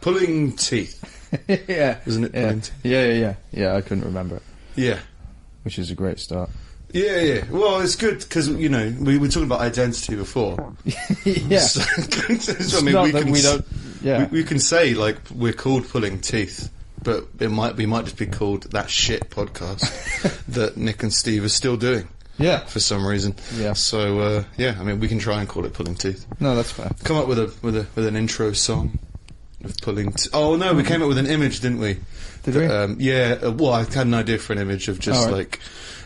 Pulling Teeth. Yeah. Isn't it Pulling Teeth? Yeah, I couldn't remember it. Yeah. Which is a great start. Yeah. Well, it's good because, we were talking about identity before. Yeah. So, I mean, we can say, like, we're called Pulling Teeth, but we might just be called That Shit Podcast that Nick and Steve are still doing. Yeah. For some reason. Yeah. So, I mean, we can try and call it Pulling Teeth. No, that's fair. Come up with an intro song of Pulling Oh, no, we came up with an image, didn't we? Did we? Well, I had an idea for an image of just, like,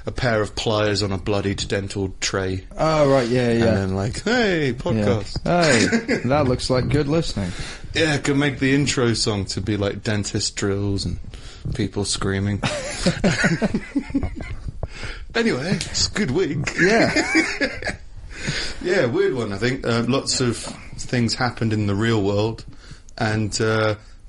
a pair of pliers on a bloodied dental tray. Oh, right, yeah. And then, like, hey, podcast. Yeah. Hey, that looks like good listening. Yeah, could make the intro song to be, like, dentist drills and people screaming. Anyway, it's a good week. Yeah. Yeah, weird one, I think. Lots of things happened in the real world, and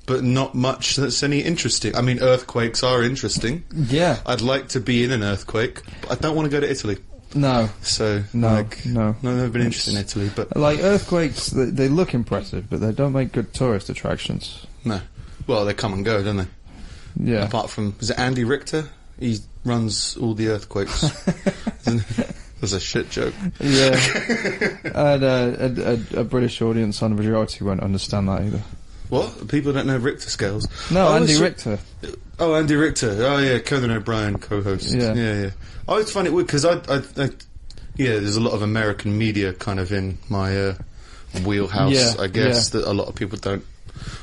but not much that's any interesting. I mean, earthquakes are interesting. Yeah. I'd like to be in an earthquake, but I don't want to go to Italy. No. So, no. I've never been interested in Italy, but... Like, earthquakes, they look impressive, but they don't make good tourist attractions. No. Well, they come and go, don't they? Yeah. Apart from... Is it Andy Richter? He runs all the earthquakes. That's a shit joke. Yeah. And a British audience on a majority won't understand that either. What? People don't know Richter scales? No, Andy Richter. Oh, Andy Richter. Oh, yeah, Conan O'Brien co-host. Yeah. I always find it weird, because there's a lot of American media kind of in my wheelhouse, I guess, that a lot of people don't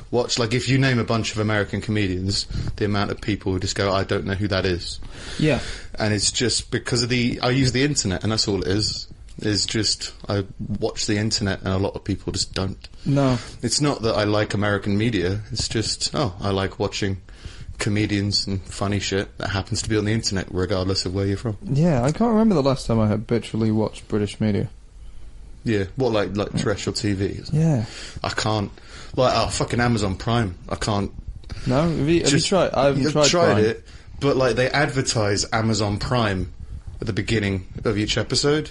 watch. Like, if you name a bunch of American comedians, the amount of people who just go, I don't know who that is. Yeah. And it's just because of I use the internet, and that's all it is. Is just, I watch the internet, and a lot of people just don't. No. It's not that I like American media, it's just, I like watching comedians and funny shit that happens to be on the internet, regardless of where you're from. Yeah, I can't remember the last time I habitually watched British media. Yeah, what, like terrestrial TV? Yeah. I can't, fucking Amazon Prime, I can't. No? Have you tried? I haven't tried Prime. It, but, like, they advertise Amazon Prime at the beginning of each episode.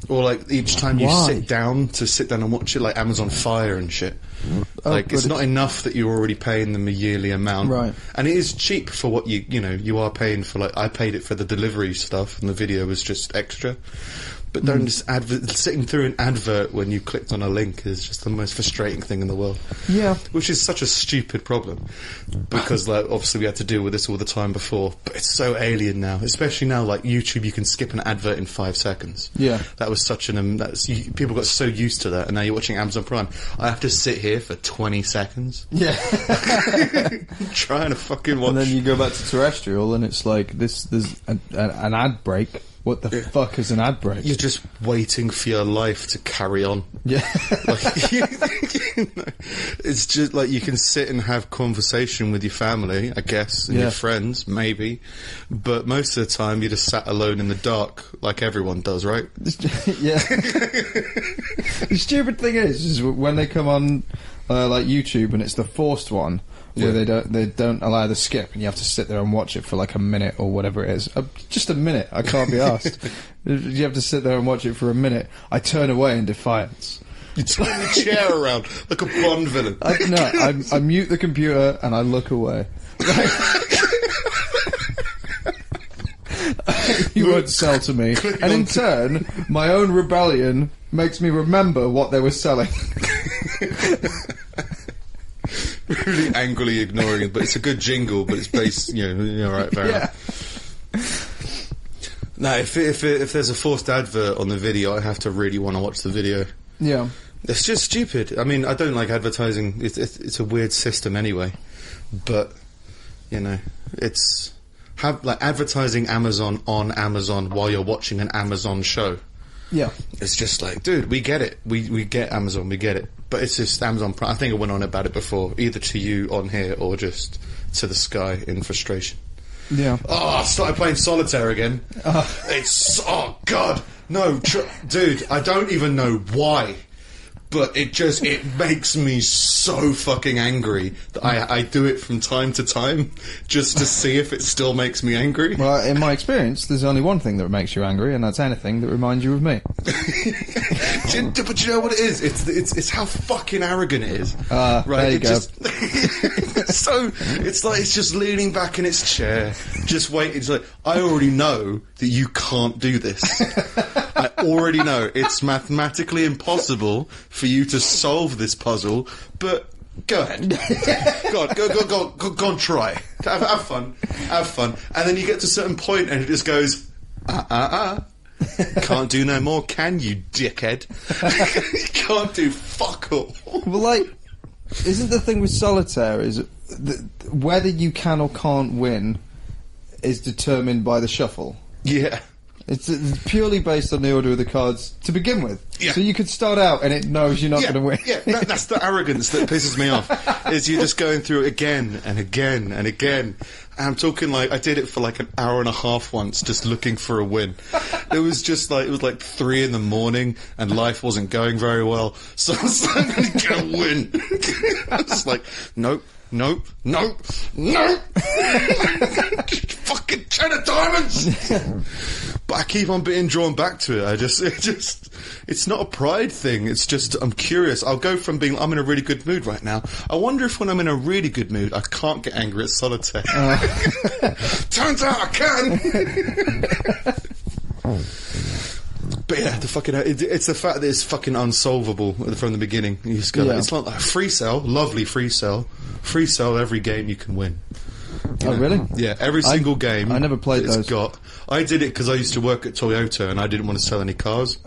Or, like, each time you sit down and watch it, like Amazon Fire and shit. It's not enough that you're already paying them a yearly amount. Right. And it is cheap for what you are paying for. Like, I paid it for the delivery stuff, and the video was just extra. But don't just sitting through an advert when you clicked on a link is just the most frustrating thing in the world. Yeah. Which is such a stupid problem. Because, like, obviously we had to deal with this all the time before. But it's so alien now. Especially now, like, YouTube, you can skip an advert in 5 seconds. Yeah. That was such people got so used to that, and now you're watching Amazon Prime. I have to sit here for 20 seconds. Yeah. Trying to fucking watch. And then you go back to terrestrial, and it's like, there's an ad break. What the fuck is an ad break? You're just waiting for your life to carry on. Yeah. It's just like you can sit and have conversation with your family, I guess, and your friends, maybe. But most of the time you're just sat alone in the dark, like everyone does, right? Yeah. The stupid thing is when they come on like YouTube and it's the forced one, where they don't allow the skip, and you have to sit there and watch it for like a minute or whatever it is. Just a minute. I can't be asked. You have to sit there and watch it for a minute. I turn away in defiance. You turn the chair around like a Bond villain. I mute the computer and I look away. You won't sell to me. And in turn, my own rebellion makes me remember what they were selling. Really angrily ignoring it, but it's a good jingle, but it's based, alright, fair enough. No, if there's a forced advert on the video, I have to really want to watch the video. Yeah. It's just stupid. I mean, I don't like advertising. It's a weird system anyway. But, it's... advertising Amazon on Amazon while you're watching an Amazon show. Yeah. It's just like, dude, we get it. We get Amazon, we get it. But it's just Amazon Prime. I think I went on about it before, either to you on here or just to the sky in frustration. Yeah. Oh, I started playing solitaire again. Oh, God. No, dude, I don't even know why. but it makes me so fucking angry that I do it from time to time just to see if it still makes me angry. Well, in my experience, there's only one thing that makes you angry, and that's anything that reminds you of me. But you know what it is? It's how fucking arrogant it is. Right? There you go. So it's just leaning back in its chair, just waiting. It's like, I already know that you can't do this. I already know it's mathematically impossible for you to solve this puzzle, but go ahead. Go on, try. Have fun. And then you get to a certain point and it just goes, Can't do no more, can you, dickhead? You can't do fuck all. Well, like, isn't the thing with solitaire is whether you can or can't win is determined by the shuffle? Yeah. It's purely based on the order of the cards to begin with. Yeah. So you could start out and it knows you're not going to win. Yeah, that's the arrogance that pisses me off. Is you're just going through it again and again and again. And I'm talking like I did it for like an hour and a half once, just looking for a win. It was like 3 a.m. and life wasn't going very well. So I was like, I'm going to get a win. I was like, nope. Fucking 10 of diamonds. But I keep on being drawn back to it. It's not a pride thing. It's just, I'm curious. I'll go from being, I'm in a really good mood right now. I wonder if when I'm in a really good mood, I can't get angry at solitaire. Turns out I can. But yeah, it's the fact that it's fucking unsolvable from the beginning. You just go, it's not like free cell, lovely free cell every game you can win. Oh, really? Yeah, every single game. I never played those. I did it because I used to work at Toyota and I didn't want to sell any cars.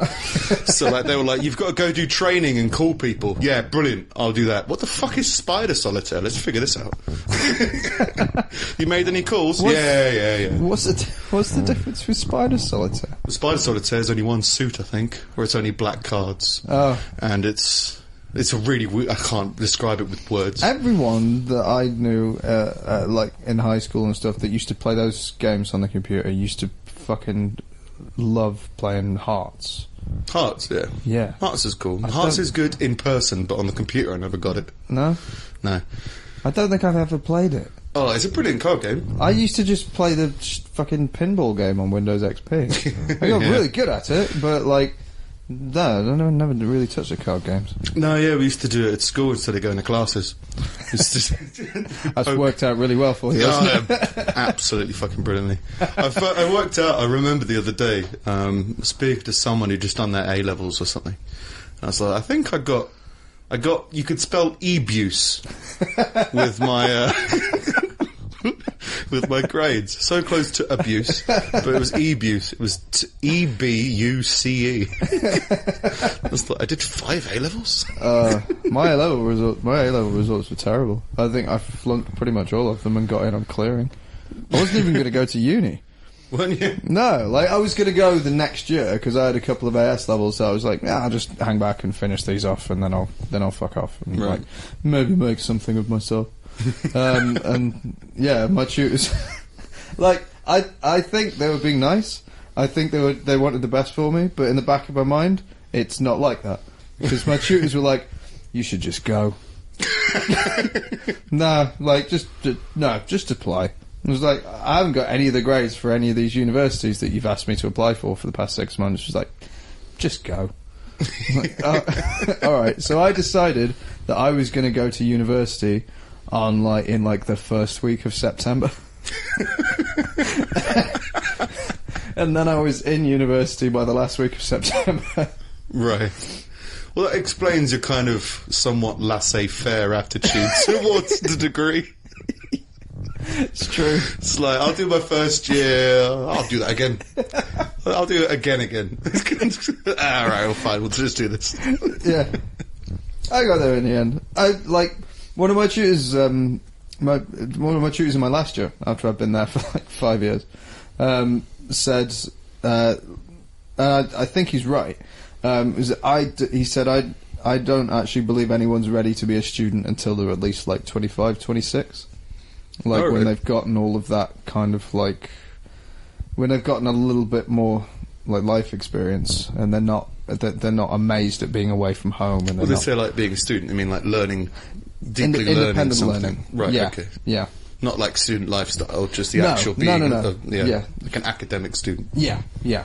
So like they were like, you've got to go do training and call people. Yeah, brilliant, I'll do that. What the fuck is Spider Solitaire? Let's figure this out. You made any calls? Yeah. What's the difference with Spider Solitaire? The Spider Solitaire is only one suit, I think, where it's only black cards. Oh. And it's a really I can't describe it with words. Everyone that I knew, like in high school and stuff, that used to play those games on the computer used to fucking love playing Hearts. Hearts, yeah. Yeah. Hearts is cool. Hearts is good in person, but on the computer I never got it. No? No. I don't think I've ever played it. Oh, it's a brilliant card game. I used to just play the fucking pinball game on Windows XP. I got really good at it, but like... No, I never really touched the card games. No, yeah, we used to do it at school instead of going to classes. That's worked out really well for you, hasn't it? Absolutely fucking brilliantly. I worked out, I remember the other day, speaking to someone who'd just done their A-levels or something. And I was like, I think I got, you could spell abuse with my, with my grades. So close to abuse, but it was E-buse. It was E-B-U-C-E. I did 5 A-levels. My A-level results were terrible. I think I flunked pretty much all of them and got in on clearing. I wasn't even going to go to uni. Weren't you? No, like I was going to go the next year because I had a couple of AS levels, so I was like, I'll just hang back and finish these off, and then I'll fuck off and like maybe make something of myself. And yeah, my tutors, like I think they were being nice. I think they wanted the best for me, but in the back of my mind, it's not like that because my tutors were like, "You should just go." No, like just apply. I was like, I haven't got any of the grades for any of these universities that you've asked me to apply for the past 6 months. She's like, just go. Like, all right. So I decided that I was going to go to university in the first week of September. And then I was in university by the last week of September. Right. Well, that explains your kind of somewhat laissez-faire attitude towards the degree. It's true. It's like, I'll do my first year, I'll do that again. I'll do it again. Alright, well, fine, we'll just do this. Yeah. I got there in the end. One of my tutors, in my last year, after I've been there for like 5 years, said, I think he's right, he said, I don't actually believe anyone's ready to be a student until they're at least like 25, 26. Like when they've gotten all of that kind of like, when they've gotten a little bit more like life experience, and they're not amazed at being away from home. And well, they say like being a student. I mean, like learning, deeply learning something. Learning. Right? Yeah. Okay. Yeah. Not like student lifestyle, just the actual being. Like an academic student. Yeah. Yeah.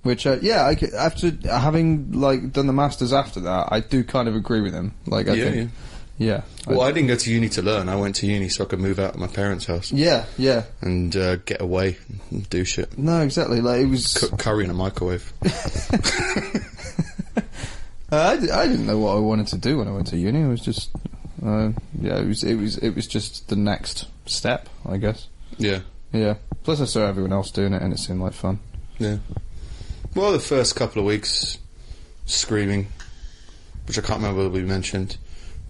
Which, after having like done the masters after that, I do kind of agree with him. Like, I think. Yeah. Well, I didn't go to uni to learn. I went to uni so I could move out of my parents' house. Yeah, yeah. And get away and do shit. No, exactly. Like, it was... Cook curry in a microwave. I didn't know what I wanted to do when I went to uni. It was just... it was just the next step, I guess. Yeah. Yeah. Plus I saw everyone else doing it and it seemed like fun. Yeah. Well, the first couple of weeks, screaming, which I can't remember whether we mentioned...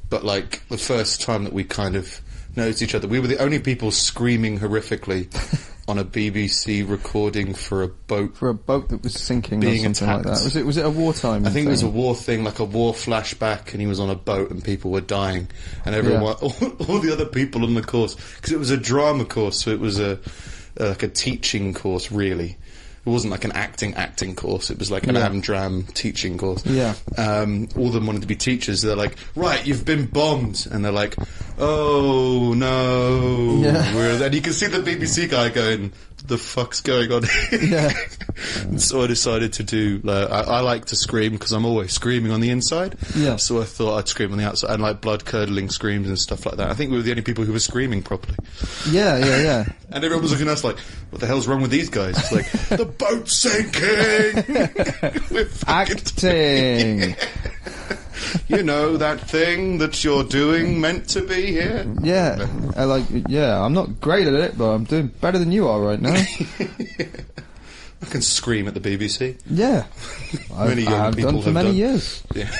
But, like, the first time that we kind of noticed each other, we were the only people screaming horrifically on a BBC recording for a boat. For a boat that was sinking being or something attacked. like that. Was it a wartime I think thing? it was a war thing, like a war flashback, and he was on a boat and people were dying. And everyone, all the other people on the course, because it was a drama course, so it was like a teaching course, really. It wasn't like an acting course. It was like an Amdram teaching course. Yeah. All of them wanted to be teachers. They're like, right, you've been bombed. And they're like, oh, no. Yeah. And you can see the BBC guy going, the fuck's going on here? Yeah. And so I decided to do, I like to scream because I'm always screaming on the inside. Yeah. So I thought I'd scream on the outside, and like blood-curdling screams and stuff like that. I think we were the only people who were screaming properly. Yeah. And everyone was looking at us like, what the hell's wrong with these guys? It's like, the boat's sinking! We're Acting! You know, that thing that you're doing meant to be here? Yeah. I'm not great at it, but I'm doing better than you are right now. I can scream at the BBC. Yeah. I've done for many years. Yeah.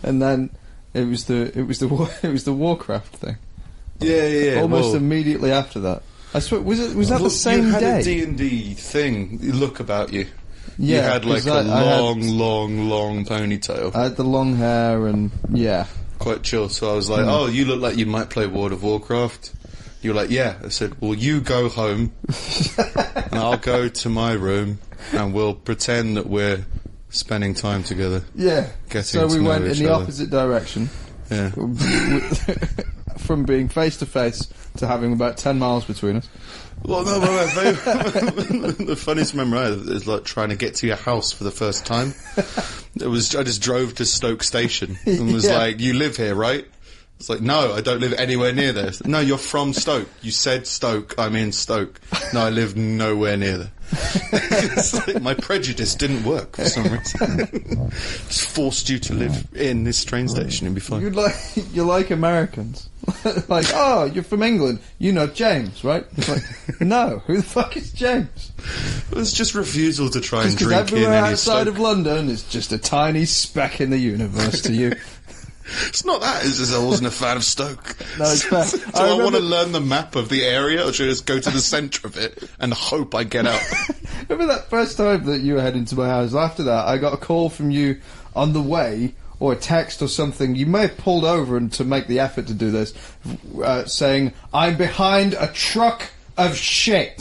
And then it was the Warcraft thing. Yeah. Almost immediately after that. I swear, was that the same you had day? a D&D thing, look about you. Yeah, you had like a long ponytail. I had the long hair and, yeah. Quite chill, so I was like, oh, you look like you might play World of Warcraft. You were like, yeah. I said, well, you go home, and I'll go to my room, and we'll pretend that we're spending time together. Yeah. So we went in the opposite direction. Yeah. From being face to face to having about 10 miles between us. Well, no, the funniest memory I have is like trying to get to your house for the first time. I just drove to Stoke Station and was like, you live here, right? It's like, no, I don't live anywhere near there. Like, no, you're from Stoke. You said Stoke. I'm in Stoke. No, I live nowhere near there. It's like my prejudice didn't work for some reason. Just forced you to live in this train station and be fine. You're like Americans. Like, oh, you're from England. You know James, right? It's like, no, who the fuck is James? It was just refusal to try and drink in any everywhere outside Stoke. of London is just a tiny speck in the universe to you. It's not that, it's just I wasn't a fan of Stoke. No, it's fair. Do I want to learn the map of the area, or should I just go to the centre of it and hope I get out? Remember that first time that you were heading to my house? After that, I got a call from you on the way, or a text or something. You may have pulled over and to make the effort to do this, saying, I'm behind a truck of shit.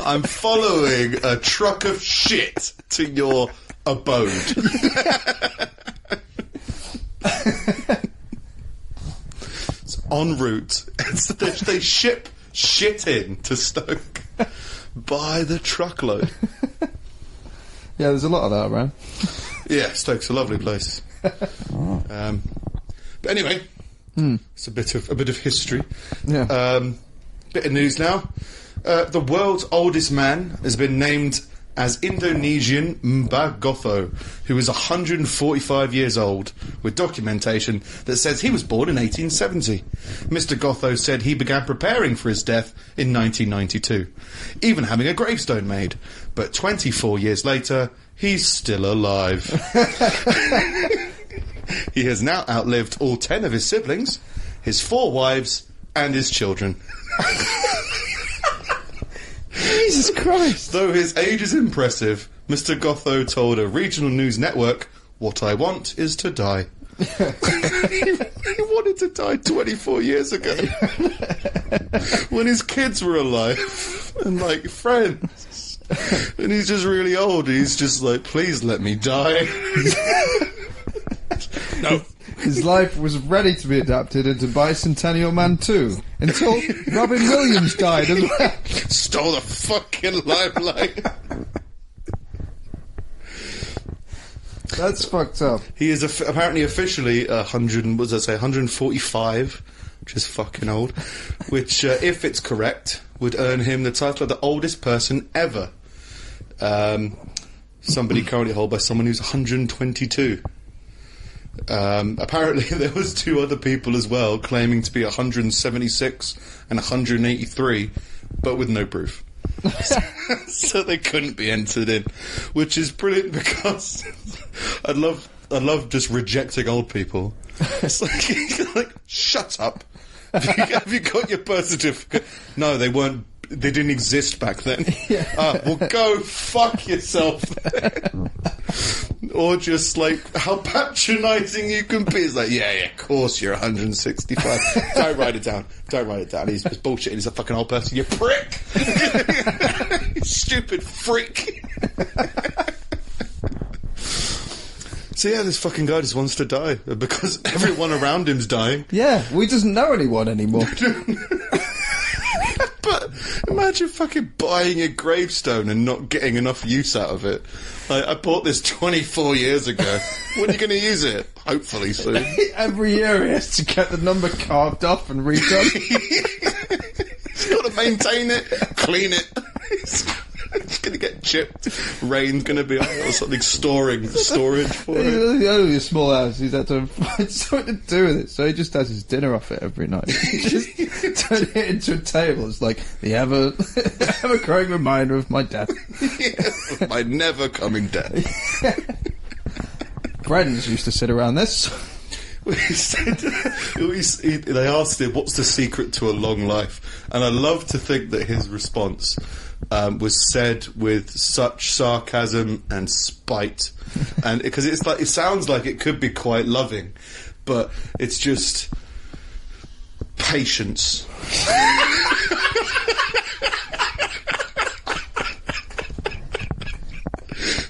I'm following a truck of shit to your abode. It's en route. They ship shit in to Stoke by the truckload. Yeah, there's a lot of that around. Yeah, Stoke's a lovely place. But anyway, it's a bit of history. Yeah. Bit of news now. The world's oldest man has been named as Indonesian Mbah Gotho, who is 145 years old, with documentation that says he was born in 1870. Mr. Gotho said he began preparing for his death in 1992, even having a gravestone made. But 24 years later, he's still alive. He has now outlived all 10 of his siblings, his 4 wives, and his children. Jesus Christ. Though his age is impressive, Mr. Gotho told a regional news network, "What I want is to die." He wanted to die 24 years ago. when his kids were alive and like friends, and he's just really old. He's just like, please let me die. No. His life was ready to be adapted into Bicentennial Man 2 until Robin Williams died as well. Stole the fucking limelight. That's fucked up. He is apparently officially 145, which is fucking old. Which, if it's correct, would earn him the title of the oldest person ever. Somebody currently held by someone who's 122. Apparently there was 2 other people as well claiming to be 176 and 183, but with no proof. So they couldn't be entered in, which is brilliant because I love just rejecting old people. It's like shut up. Have you got your birth certificate? No, they weren't. They didn't exist back then. Yeah. Well, go fuck yourself then. Or just like how patronising you can be. It's like, yeah, of course you're 165. Don't write it down. He's just bullshitting. He's a fucking old person. You prick. You stupid freak. So yeah, this fucking guy just wants to die because everyone around him's dying. Yeah, we doesn't know anyone anymore. But imagine fucking buying a gravestone and not getting enough use out of it. Like, I bought this 24 years ago. When are you going to use it? Hopefully soon. Every year he has to get the number carved off and redone. He's got to maintain it, clean it. It's going to get chipped. Rain's going to be or something storage for it. He's only a small house. He's had to find something to do with it, so he just has his dinner off it every night. Just turn it into a table. It's like the ever-growing reminder of my death. Yeah, my never-coming death. Friends used to sit around this. They asked him, what's the secret to a long life? And I love to think that his response was said with such sarcasm and spite, and because it's like, it sounds like it could be quite loving, but it's just patience.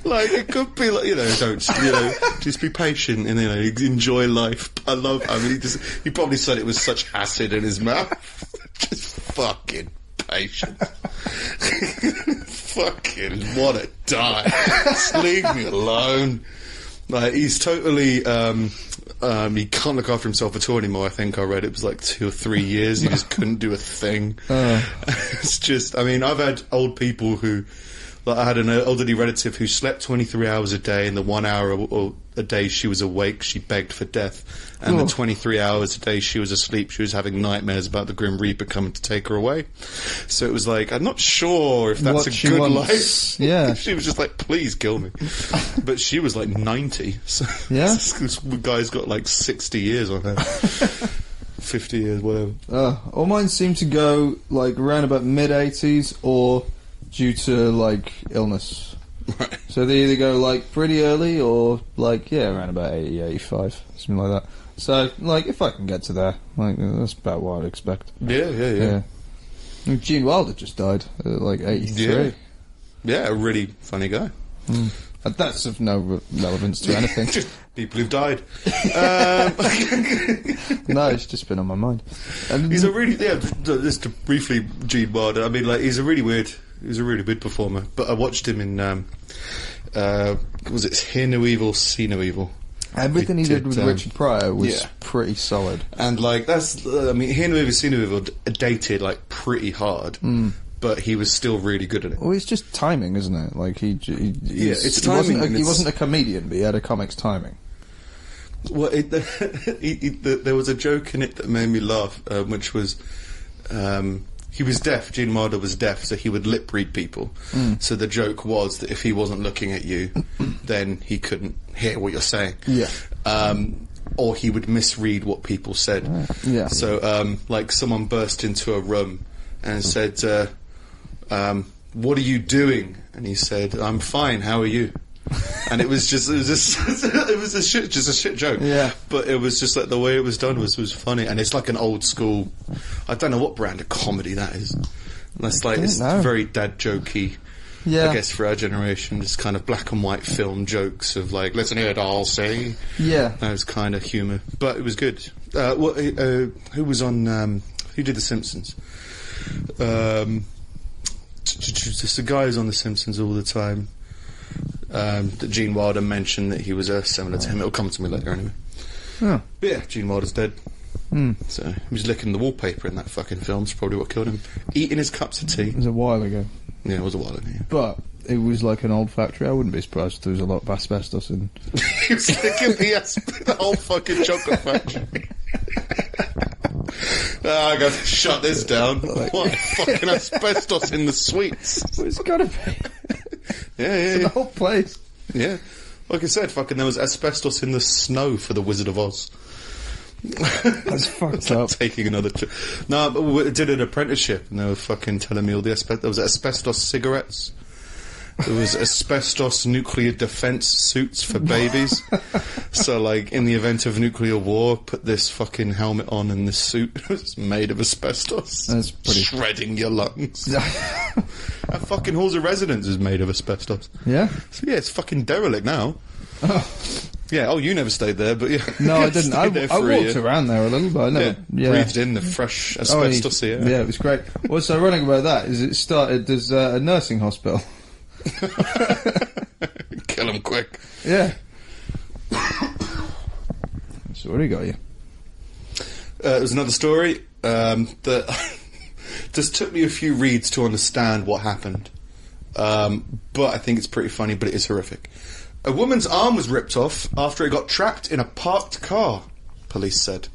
Like, it could be like, just be patient and, enjoy life. I mean, he probably said it with such acid in his mouth. Just fucking patient. Fucking wanna die. Just leave me alone. Like, he's totally, he can't look after himself at all anymore. I think I read it was like 2 or 3 years. He just couldn't do a thing. It's just, I mean, I've had old people who, like, I had an elderly relative who slept 23 hours a day, and the 1 hour a day she was awake, she begged for death. And the 23 hours a day she was asleep, she was having nightmares about the Grim Reaper coming to take her away. So it was like, I'm not sure if that's a good life. Yeah. She was just like, please kill me. But she was like 90. So yeah? This guy's got like 60 years on her. 50 years, whatever. All mine seem to go like around about mid-80s or due to like illness. Right. So they either go like pretty early or like, yeah, around about 80, 85, something like that. So, like, if I can get to there, like, that's about what I'd expect. Yeah. And Gene Wilder just died at like 83. Yeah, a really funny guy. And that's of no relevance to anything. Just people who've died. No, it's just been on my mind. And he's a really, just to briefly, Gene Wilder, I mean, like, he's a really weird performer. But I watched him in, was it Hear No Evil, See No Evil? Everything he did with Richard Pryor was pretty solid. And, like, that's, I mean, Hear No Evil, See No Evil dated, like, pretty hard. But he was still really good at it. Well, it's just timing, isn't it? Like, it's timing. He wasn't a comedian, but he had a comic's timing. Well, there was a joke in it that made me laugh, which was, he was deaf. Gene Wilder was deaf, so he would lip read people. So the joke was that if he wasn't looking at you, then he couldn't hear what you're saying. Yeah. Or he would misread what people said. Yeah. So, like, someone burst into a room and said, "What are you doing?" And he said, "I'm fine. How are you?" And it was just a shit joke. Yeah. But it was just like the way it was done was funny, and it's like an old school. I don't know what brand of comedy that is. That's like it's very dad jokey. Yeah. I guess for our generation, just kind of black and white film jokes of like, listen here, doll, see. Yeah. That was kind of humour, but it was good. Who was on? Who did The Simpsons? Just a guy who's on The Simpsons all the time. That Gene Wilder mentioned that he was similar to him. It'll come to me later anyway. Oh. But yeah, Gene Wilder's dead. So he was licking the wallpaper in that fucking film. It's probably what killed him. Eating his cups of tea. It was a while ago. Yeah, it was a while ago. Yeah. But it was like an old factory. I wouldn't be surprised if there was a lot of asbestos in. He was licking the whole fucking chocolate factory. I got to shut this down. What fucking asbestos in the sweets? Well, it's gotta be. Yeah. The whole place. Yeah. Like I said, fucking there was asbestos in the snow for the Wizard of Oz. That's fucked up. Taking another no, but we did an apprenticeship and they were fucking telling me all the there was asbestos cigarettes, there was asbestos nuclear defense suits for babies. So like in the event of nuclear war, put this fucking helmet on and this suit was made of asbestos. That's pretty shredding your lungs. That fucking halls of residence is made of asbestos. Yeah. So yeah, it's fucking derelict now. Oh. Yeah, you never stayed there, but yeah. No, I didn't. I walked around there a little, but I never breathed in the fresh asbestos air. Yeah, it was great. What's ironic about that is it started as a nursing hospital. Kill him quick. Yeah. So what do you got you? There's another story that just took me a few reads to understand what happened. But I think it's pretty funny, but it is horrific. A woman's arm was ripped off after it got trapped in a parked car, police said.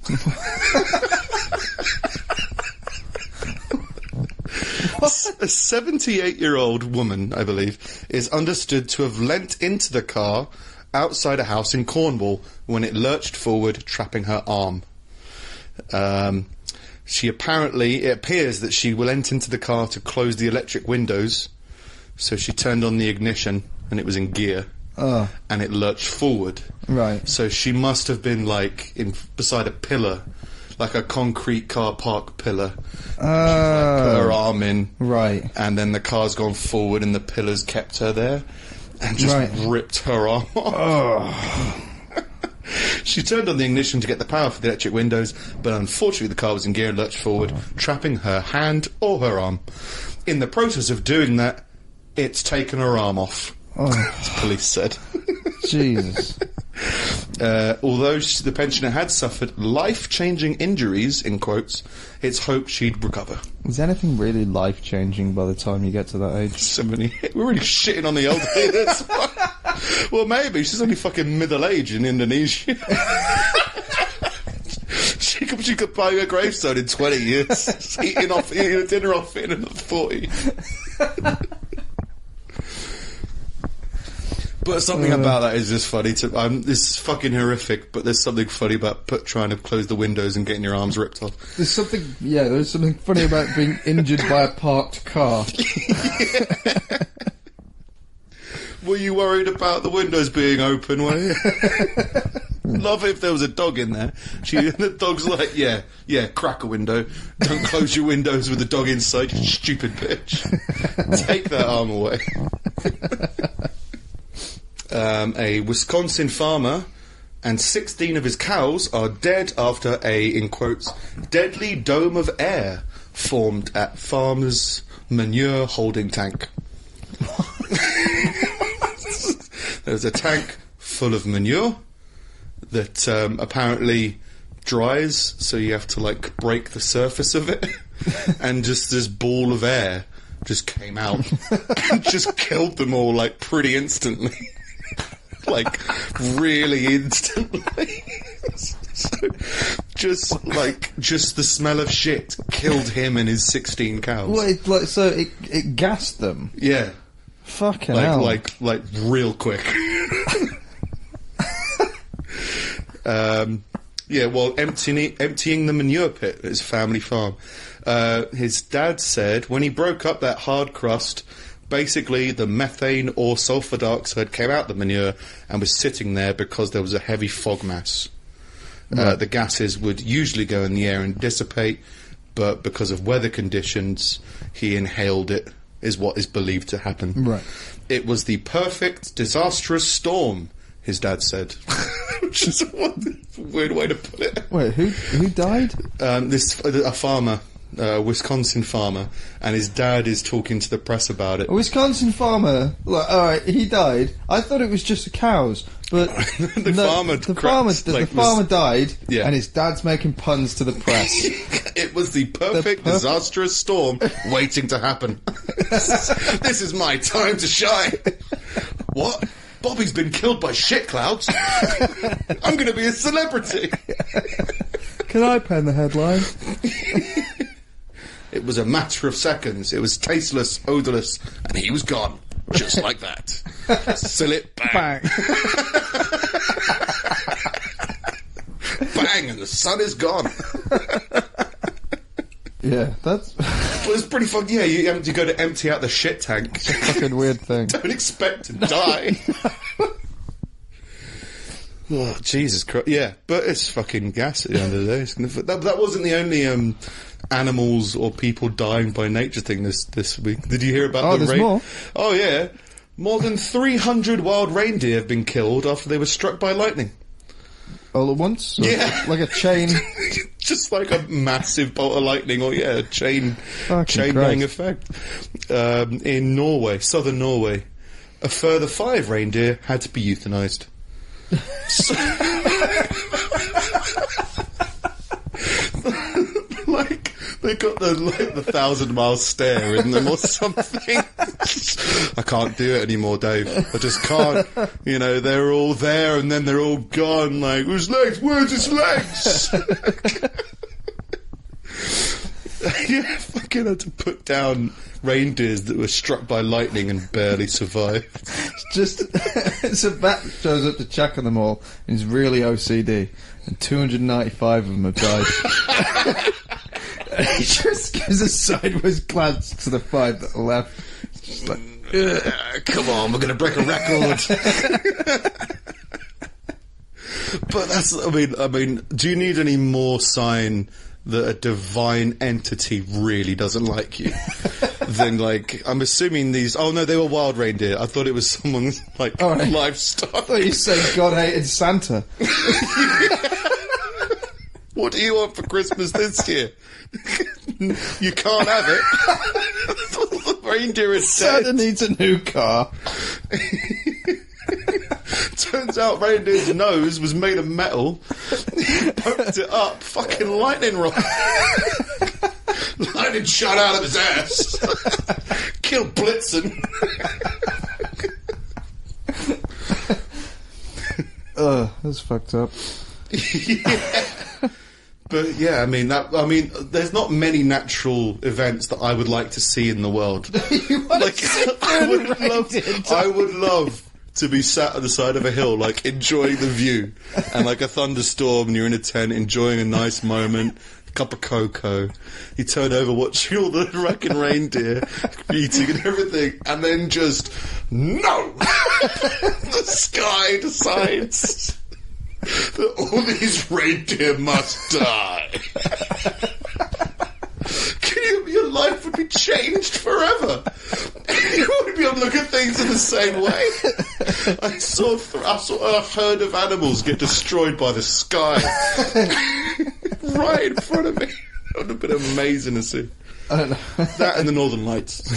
A 78-year-old woman, I believe, is understood to have leant into the car outside a house in Cornwall when it lurched forward, trapping her arm. It appears that she leant into the car to close the electric windows, so she turned on the ignition and it was in gear. Oh. And it lurched forward. Right. So she must have been like beside a pillar, like a concrete car park pillar. Put her arm in. Right. And then the car's gone forward and the pillars kept her there and just ripped her arm off. Oh. She turned on the ignition to get the power for the electric windows, but unfortunately the car was in gear and lurched forward, trapping her hand or her arm. In the process of doing that, it's taken her arm off. As police said. Jesus. Although the pensioner had suffered life-changing injuries, in quotes, it's hoped she'd recover. Is anything really life-changing by the time you get to that age? We're really shitting on the elderly. Well, maybe. She's only fucking middle-aged in Indonesia. She could buy a gravestone in 20 years. eating a dinner off it in another 40. But something about that is just funny. It's fucking horrific, but there's something funny about trying to close the windows and getting your arms ripped off. There's something funny about being injured by a parked car. Yeah. Were you worried about the windows being open, were you? Love it if there was a dog in there. The dog's like, yeah, crack a window. Don't close your windows with the dog inside, you stupid bitch. Take that arm away. A Wisconsin farmer and 16 of his cows are dead after a, in quotes, deadly dome of air formed at farmer's manure holding tank. There's a tank full of manure that apparently dries, so you have to like break the surface of it, and just this ball of air just came out and just killed them all like pretty instantly. Like, really instantly. So, just the smell of shit killed him and his 16 cows. Well, it gassed them? Yeah. Fucking hell. Like, real quick. While emptying the manure pit at his family farm. His dad said when he broke up that hard crust, Basically, the methane or sulfur dioxide came out the manure and was sitting there because there was a heavy fog mass. The gases would usually go in the air and dissipate, but because of weather conditions, he inhaled it, is what is believed to happen. Right. It was the perfect, disastrous storm, his dad said. Which is a weird way to put it. Wait, who died? A farmer. Wisconsin farmer, and his dad is talking to the press about it. A Wisconsin farmer? Like, alright, he died. I thought it was just the cows, but the farmer died, yeah. And his dad's making puns to the press. It was the perfect, disastrous storm waiting to happen. This is my time to shine. What? Bobby's been killed by shit clouds? I'm going to be a celebrity. Can I pen the headline? It was a matter of seconds. It was tasteless, odourless, and he was gone. Just like that. Seal it, bang. Bang, and the sun is gone. Yeah, that's... Well, it's pretty fun. Yeah, you have to go to empty out the shit tank. It's a fucking weird thing. Don't expect to die. Oh, Jesus Christ. Yeah, but it's fucking gas at the end of the day. That wasn't the only animals or people dying by nature thing this week. Did you hear about there's more? Oh, yeah. More than 300 wild reindeer have been killed after they were struck by lightning. All at once? Yeah. Like a chain? Just like a massive bolt of lightning, or a chain bang effect. In Norway, southern Norway, a further 5 reindeer had to be euthanized. Like they got the 1,000-mile stare in them or something. I can't do it anymore, Dave. I just can't. You know, they're all there and then they're all gone. Like, where's legs? Where's his legs? Yeah, fucking had to put down reindeers that were struck by lightning and barely survived. It's a bat shows up to check on them all and he's really OCD, and 295 of them have died. He just gives a sideways glance to the 5 that are left. Just like, come on, we're going to break a record. But that's, I mean, do you need any more sign that a divine entity really doesn't like you? Then, like, I'm assuming these... Oh, no, they were wild reindeer. I thought it was someone's, like, livestock. I thought you said God hated Santa. What do you want for Christmas this year? You can't have it. The reindeer is dead. Santa needs a new car. Turns out reindeer's nose was made of metal. He poked it up. Fucking lightning rod. Lightning shot out of his ass. Killed Blitzen. That's fucked up. Yeah. But yeah, I mean, there's not many natural events that I would like to see in the world. I would love to be sat at the side of a hill, like, enjoying the view, and like a thunderstorm, and you're in a tent enjoying a nice moment, a cup of cocoa. You turn over watching all the fucking reindeer eating and everything, and then just, no! The sky decides that all these reindeer must die. Your life would be changed forever. You wouldn't be able to look at things in the same way. I saw a herd of animals get destroyed by the sky right in front of me. That would have been amazing to see. I don't know. That and the Northern Lights.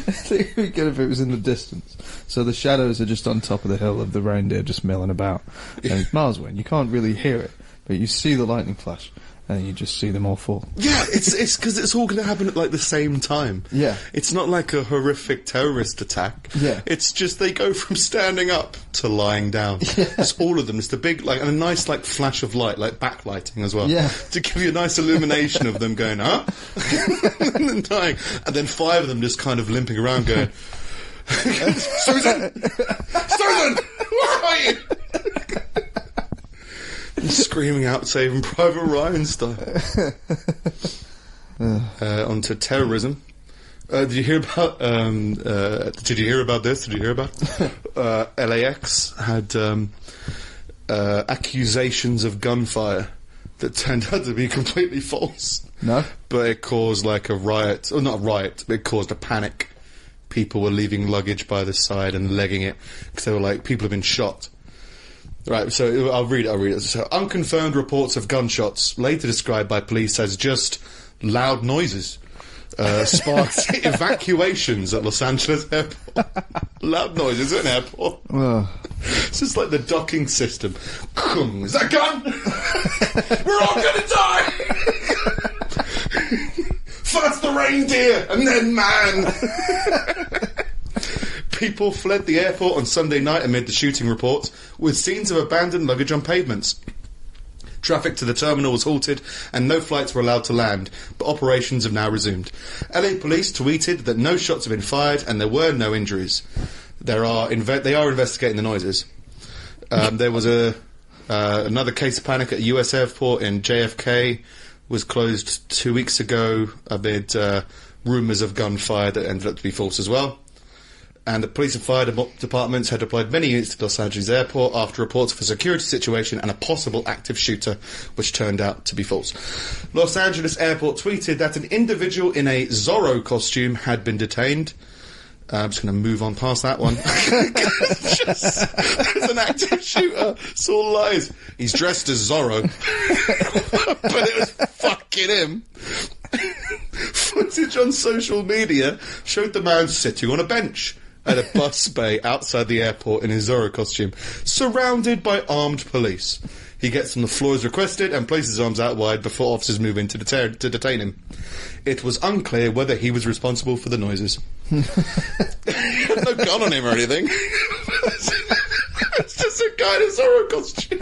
I think it would be good if it was in the distance. So the shadows are just on top of the hill of the reindeer just milling about. And it's miles away, and you can't really hear it, but you see the lightning flash, and you just see them all fall. Yeah, it's because it's all going to happen at, like, the same time. Yeah. It's not like a horrific terrorist attack. Yeah. It's just they go from standing up to lying down. Yeah. It's all of them. It's the big, like, and a nice, like, flash of light, like backlighting as well. Yeah. To give you a nice illumination of them going, huh? And then dying. And then 5 of them just kind of limping around going, Susan! Susan! Where are you? Screaming out, Saving Private Ryan style. On onto terrorism. Did you hear about? Did you hear about this? Did you hear about? LAX had accusations of gunfire that turned out to be completely false. No, but it caused like a riot, or not a riot, but it caused a panic. People were leaving luggage by the side and legging it because they were like, people have been shot. Right, so I'll read it. So, unconfirmed reports of gunshots, later described by police as just loud noises, sparked evacuations at Los Angeles airport. Loud noises at an airport. It's just like the docking system. Is that a gun? We're all gonna die! First the reindeer, and then man! People fled the airport on Sunday night amid the shooting reports, with scenes of abandoned luggage on pavements. Traffic to the terminal was halted, and no flights were allowed to land, but operations have now resumed. LA police tweeted that no shots have been fired, and there were no injuries. They are investigating the noises. There was another case of panic at a US airport in JFK, was closed 2 weeks ago amid rumours of gunfire that ended up to be false as well. And the police and fire departments had deployed many units to Los Angeles airport after reports of a security situation and a possible active shooter, which turned out to be false. Los Angeles airport tweeted that an individual in a Zorro costume had been detained. I'm just going to move on past that one. There's an active shooter. It's all lies. He's dressed as Zorro. But it was fucking him. Footage on social media showed the man sitting on a bench at a bus bay outside the airport in his Zorro costume, surrounded by armed police. He gets on the floor as requested and places his arms out wide before officers move in to detain him. It was unclear whether he was responsible for the noises. He had no gun on him or anything. It's just a guy in a Zorro costume.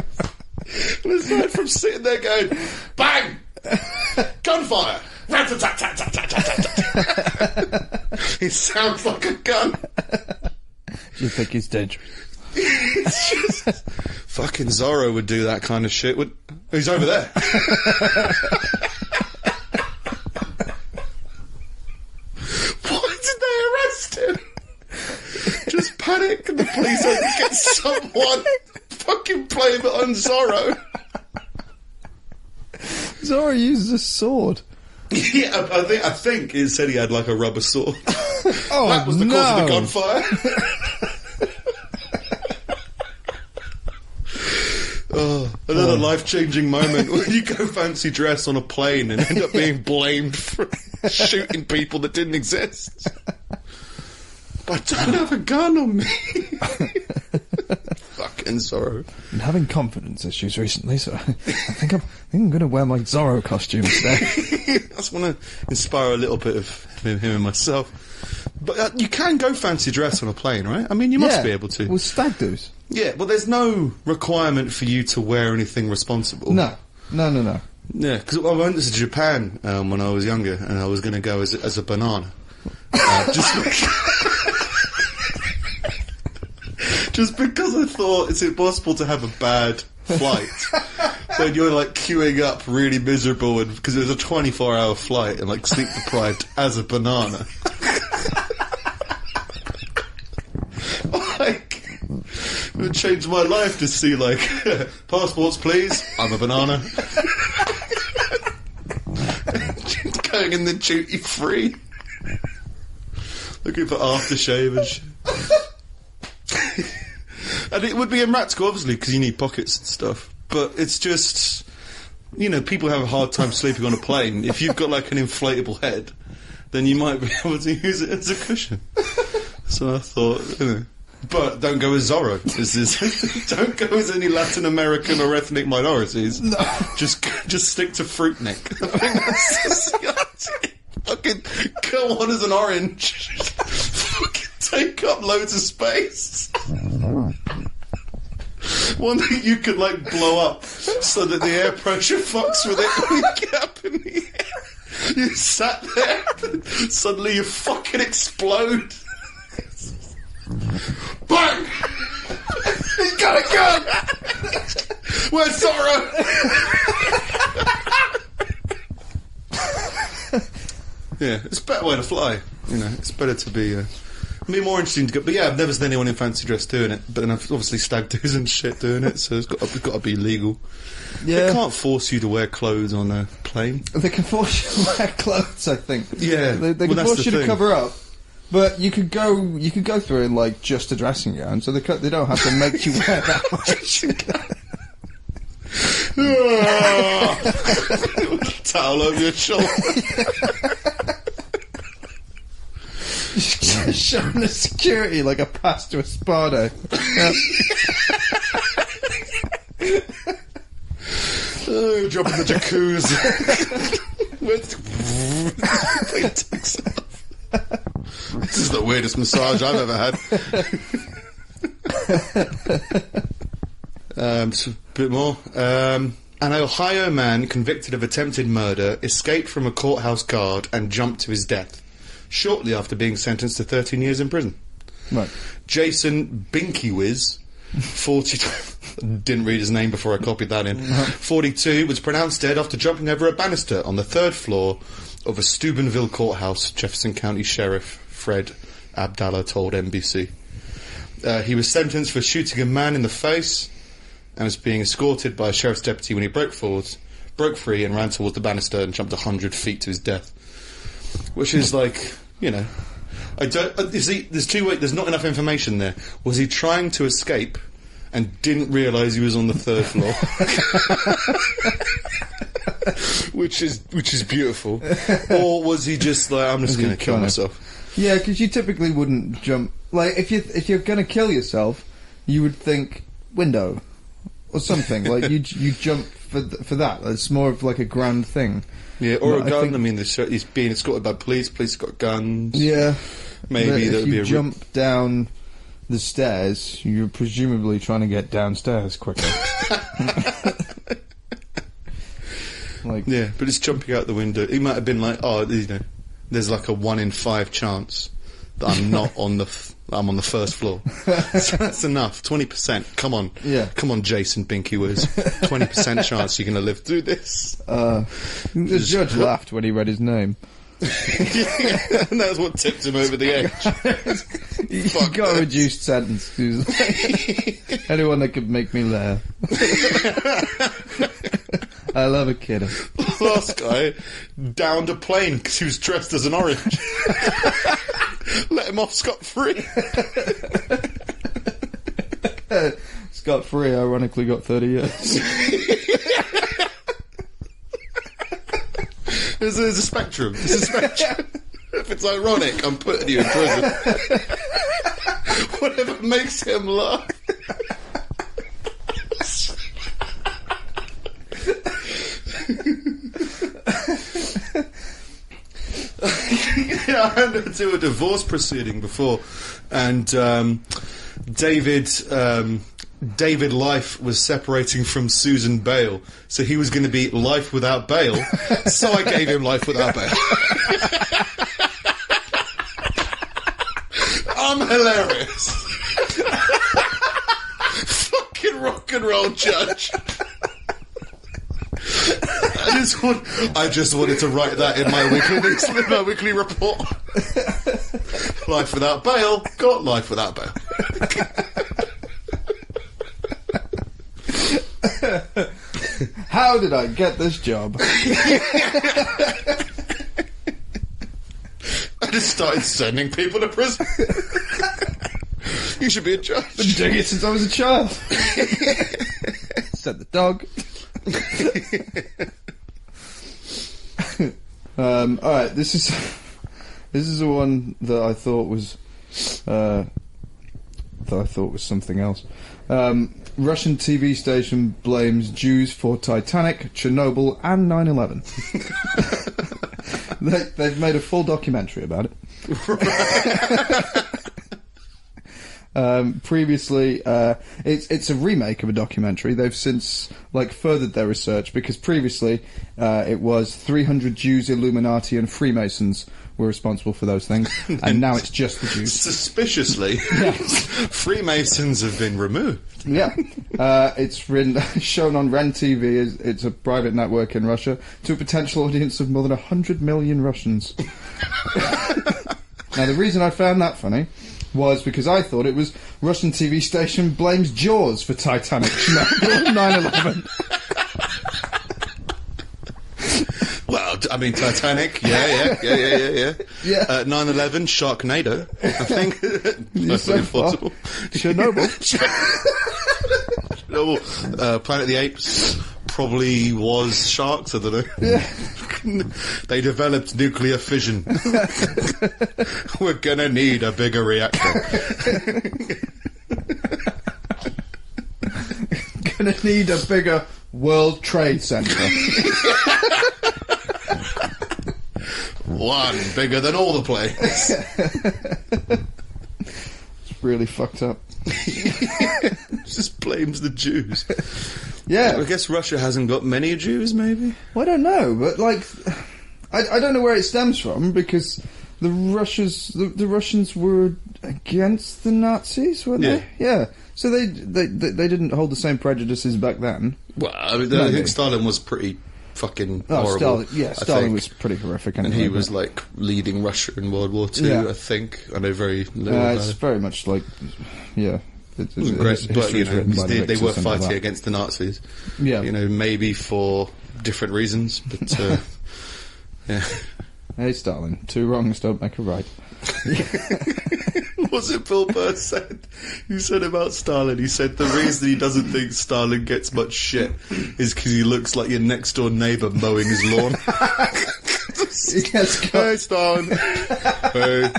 And aside from sitting there going, bang! Gunfire! He sounds like a gun. Do you think he's dangerous? It's just... Fucking Zorro would do that kind of shit. Who's over there? Why did they arrest him? Just panic and the police had to get someone fucking blame it on Zorro. Zorro uses a sword. Yeah, I think it said he had like a rubber sword. Oh, that was the cause of the gunfire. Oh, another life-changing moment when you go fancy dress on a plane and end up being blamed for shooting people that didn't exist. But I don't have a gun on me. Fucking Zorro. I'm having confidence issues recently, so I think I'm going to wear my Zorro costume today. I just want to inspire a little bit of him and myself. But you can go fancy dress on a plane, right? I mean, you must be able to. With stag do's. Yeah, but there's no requirement for you to wear anything responsible. No. Yeah, because I went to Japan when I was younger, and I was going to go as a banana. Just because I thought it's impossible to have a bad flight when you're like queuing up really miserable because it was a 24-hour flight and like sleep deprived as a banana. Like, it would change my life to see like passports please, I'm a banana. Going in the duty free, looking for aftershave and shit. And it would be impractical, obviously, because you need pockets and stuff. But it's just, you know, people have a hard time sleeping on a plane. If you've got like an inflatable head, then you might be able to use it as a cushion. So I thought, you know. But don't go as Zorro. Don't go as any Latin American or ethnic minorities. No. Just stick to Fruitnik. I think that's just, fucking go on as an orange. Fucking take up loads of space. One that you could like blow up so that the air pressure fucks with it when you get up in the air. You sat there and suddenly you fucking explode. Bang! He's got a gun! Where's Zorro? Yeah, Yeah, it's a better way to fly. You know, it's better to be... It'd be more interesting to go... But yeah, I've never seen anyone in fancy dress doing it. But then I've obviously stag do's and shit doing it, so it's got to be legal. Yeah. They can't force you to wear clothes on a plane. They can force you to wear clothes, I think. Yeah. They can force you to cover up. But you could go through in, like, just a dressing gown, so they don't have to make you wear that much. Towel over your shoulder. Just showing the security like a pass to a spa day. Drop in the jacuzzi. This is the weirdest massage I've ever had. So a bit more. An Ohio man convicted of attempted murder escaped from a courthouse guard and jumped to his death shortly after being sentenced to 13 years in prison. Right. Jason Binkiewicz, 42... Didn't read his name before I copied that in. 42, was pronounced dead after jumping over a banister on the 3rd floor of a Steubenville courthouse, Jefferson County Sheriff Fred Abdallah told NBC. He was sentenced for shooting a man in the face and was being escorted by a sheriff's deputy when he broke free and ran towards the banister and jumped 100 feet to his death. Which is like, you know... there's two ways... There's not enough information there. Was he trying to escape and didn't realise he was on the 3rd floor? which is beautiful. Or was he just like, I'm just going to kill myself? Yeah, because you typically wouldn't jump... Like, if you're going to kill yourself, you would think window or something. Like, you jump for that. It's more of like a grand thing. Yeah, or a gun. I mean, he's being escorted by police. Police have got guns. Yeah. Maybe that would be a... If you jump down the stairs, you're presumably trying to get downstairs quicker. Like, yeah, but it's jumping out the window. He might have been like, oh, you know, there's like a 1 in 5 chance that I'm not on the... I'm on the 1st floor. So that's enough. 20%. Come on. Yeah. Come on, Jason Binkiewicz. 20% chance you're going to live through this. The judge laughed when he read his name. And that's what tipped him over the edge. He got a reduced sentence. He was like, anyone that could make me laugh. I love a kid. The last guy downed a plane because he was dressed as an orange. Let him off scot-free. Scot-free, ironically, got 30 years. There's a spectrum. There's a spectrum. If it's ironic, I'm putting you in prison. Whatever makes him laugh. Yeah, I had to do a divorce proceeding before, and David Life was separating from Susan Bale, so he was going to be life without bail, so I gave him life without bail. I'm hilarious. Fucking rock and roll judge. I just wanted to write that in my weekly report. Life without bail, got life without bail. How did I get this job? I just started sending people to prison. You should be a judge. Been doing it since I was a child. Said the dog. Alright, this is the one that I thought was something else. Russian TV station blames Jews for Titanic, Chernobyl, and 9/11. They've made a full documentary about it. Previously, it's a remake of a documentary. They've since furthered their research, because previously it was 300 Jews, Illuminati, and Freemasons were responsible for those things, and now it's just the Jews. Suspiciously, Freemasons have been removed. Yeah, it's been shown on REN TV. It's a private network in Russia to a potential audience of more than 100 million Russians. Now, the reason I found that funny was because I thought it was Russian TV station blames Jaws for Titanic, 9/11. Well, I mean, Titanic, yeah. 9/11, Sharknado, I think. That's so possible. Chernobyl. Planet of the Apes probably was sharks, I don't know. Yeah. They developed nuclear fission. We're gonna need a bigger reactor. Gonna need a bigger World Trade Center. One bigger than all the planes. It's really fucked up. Just blames the Jews. Yeah. I guess Russia hasn't got many Jews, maybe? Well, I don't know, but I don't know where it stems from, because the Russians were against the Nazis, weren't they? Yeah. So they didn't hold the same prejudices back then. Well, I mean, I think Stalin was pretty fucking horrible. Stalin was pretty horrific, and he was leading Russia in World War II. I think I know very little about it's it. very much It wasn't great, but they were fighting against the Nazis. Yeah, maybe for different reasons, but yeah. Hey, Stalin, 2 wrongs don't make a right. Was it Bill Burr said? You said about Stalin. He said the reason he doesn't think Stalin gets much shit is because he looks like your next door neighbour mowing his lawn. Hey, Stalin. Hey.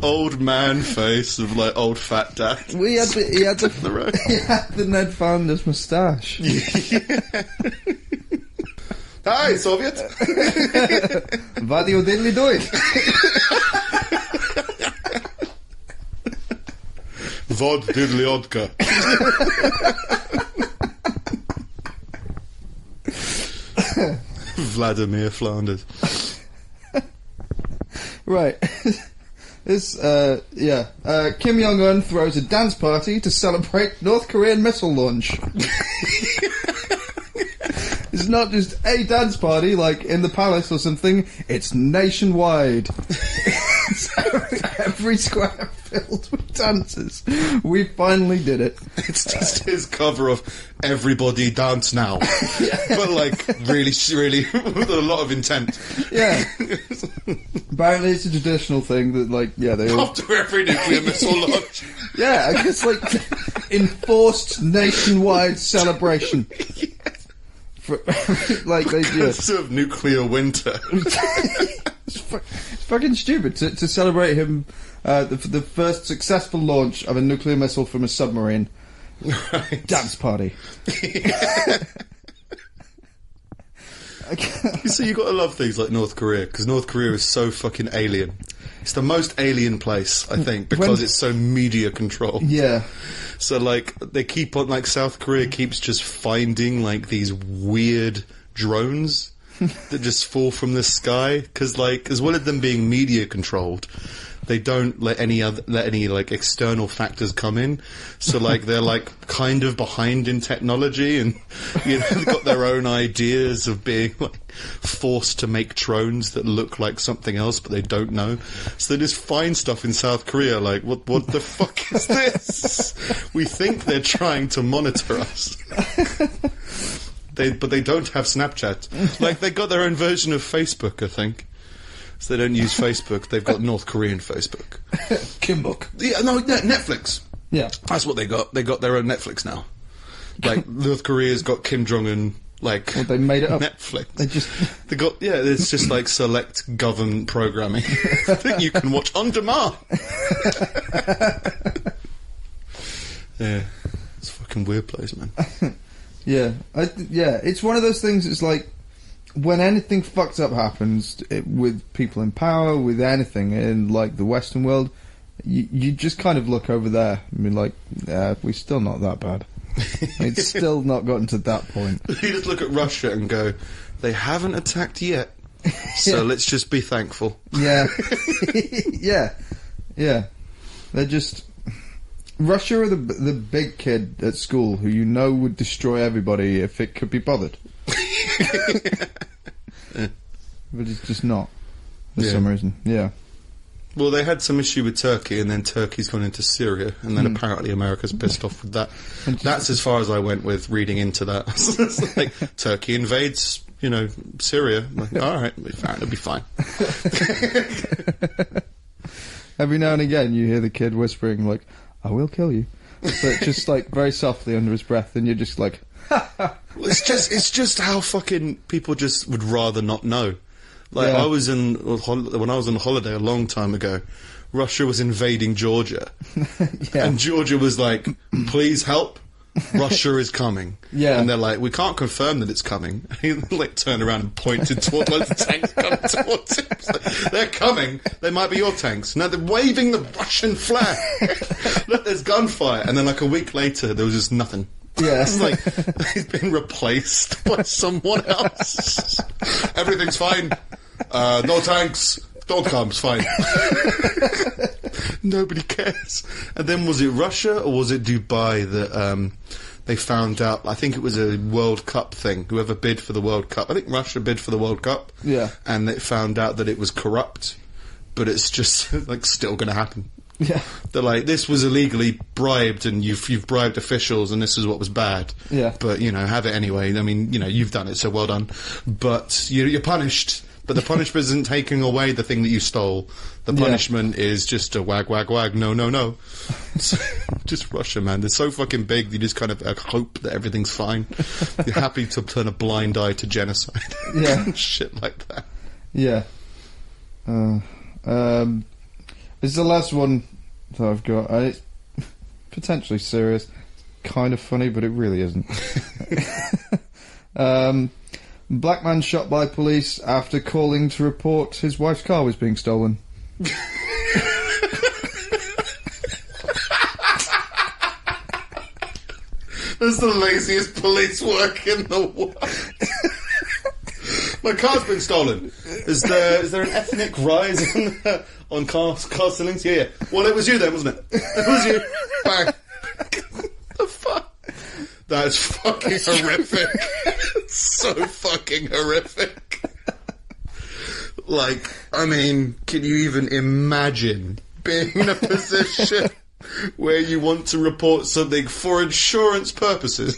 Old man face of old fat dad. He had the Ned Flanders moustache. Hi, Soviet. What you diddly doing? Vod diddly odka. Vladimir Flanders. Right. This, Kim Jong-un throws a dance party to celebrate North Korean missile launch. It's not just a dance party, like in the palace or something, it's nationwide. Every square filled with dancers. We finally did it. It's just his cover of Everybody Dance Now. But really, really, with a lot of intent. Yeah. Apparently it's a traditional thing that, they all... After every nuclear missile launch. Yeah, I guess, enforced nationwide celebration. Because of nuclear winter. It's fucking stupid to celebrate him, the first successful launch of a nuclear missile from a submarine. Right. Dance party. So you got to love things like North Korea, because North Korea is so fucking alien. It's the most alien place, I think, because it's so media controlled. Yeah. So they keep on, South Korea keeps just finding these weird drones that just fall from the sky, because as well as them being media controlled, they don't let any external factors come in. So they're kind of behind in technology, and they've got their own ideas of being forced to make drones that look like something else, but they don't know. So they just find stuff in South Korea what the fuck is this? We think they're trying to monitor us. But they don't have Snapchat. They got their own version of Facebook, I think. So they don't use Facebook. They've got North Korean Facebook. Kimbuk. Yeah, no, Netflix. Yeah. That's what they got. They got their own Netflix now. North Korea's got Kim Jong-un, they made it up. Netflix. They got, it's just select government programming that you can watch on demand. Yeah. It's a fucking weird place, man. Yeah. It's one of those things, it's when anything fucked up happens with people in power, with anything in the Western world, you just kind of look over there and be like, yeah, we're still not that bad. It's still not gotten to that point. You just look at Russia and go, they haven't attacked yet, so let's just be thankful. Yeah. Yeah. They're just... Russia are the big kid at school who you know would destroy everybody if it could be bothered. But it's just not, for some reason. Yeah. Well, they had some issue with Turkey, and then Turkey's gone into Syria, and then apparently America's pissed off with that. That's as far as I went with reading into that. It's like, Turkey invades, Syria. I'm like, all right, it'll be fine. Every now and again, you hear the kid whispering, like, I will kill you. But just, like, very softly under his breath, and you're just like, it's just how fucking people just would rather not know. Like, when I was on holiday a long time ago, Russia was invading Georgia. And Georgia was like, please help, Russia is coming. Yeah. And they're like, we can't confirm that it's coming. And he, like, turned around and pointed towards like, the tanks coming towards him. Like, they're coming, they might be your tanks. Now they're waving the Russian flag. Look, there's gunfire. And then, like, a week later, there was just nothing. Yeah. It's like, he's been replaced by someone else. Everything's fine. No tanks. Don't come, it's fine. Nobody cares. And then was it Russia or was it Dubai that they found out, I think it was a World Cup thing, whoever bid for the World Cup. I think Russia bid for the World Cup. Yeah. And they found out that it was corrupt, but it's just, like, still going to happen. Yeah. They're like, this was illegally bribed and you've bribed officials and this is what was bad. Yeah. But, have it anyway. I mean, you've done it, so well done. But you're punished. But the punishment isn't taking away the thing that you stole. The punishment is just a wag, wag, wag, no, no, no. So, just Russia, man. They're so fucking big, you just kind of hope that everything's fine. You're happy to turn a blind eye to genocide. Yeah. Shit like that. Yeah. This is the last one that I've got. It's potentially serious. Kind of funny, but it really isn't. Black man shot by police after calling to report his wife's car was being stolen. That's the laziest police work in the world. My car's been stolen. Is there an ethnic rise on car stealings? Yeah. Well, it was you then, wasn't it? It was you. Bang. The fuck? That's fucking horrific. So fucking horrific. Like, I mean, can you even imagine being in a position where you want to report something for insurance purposes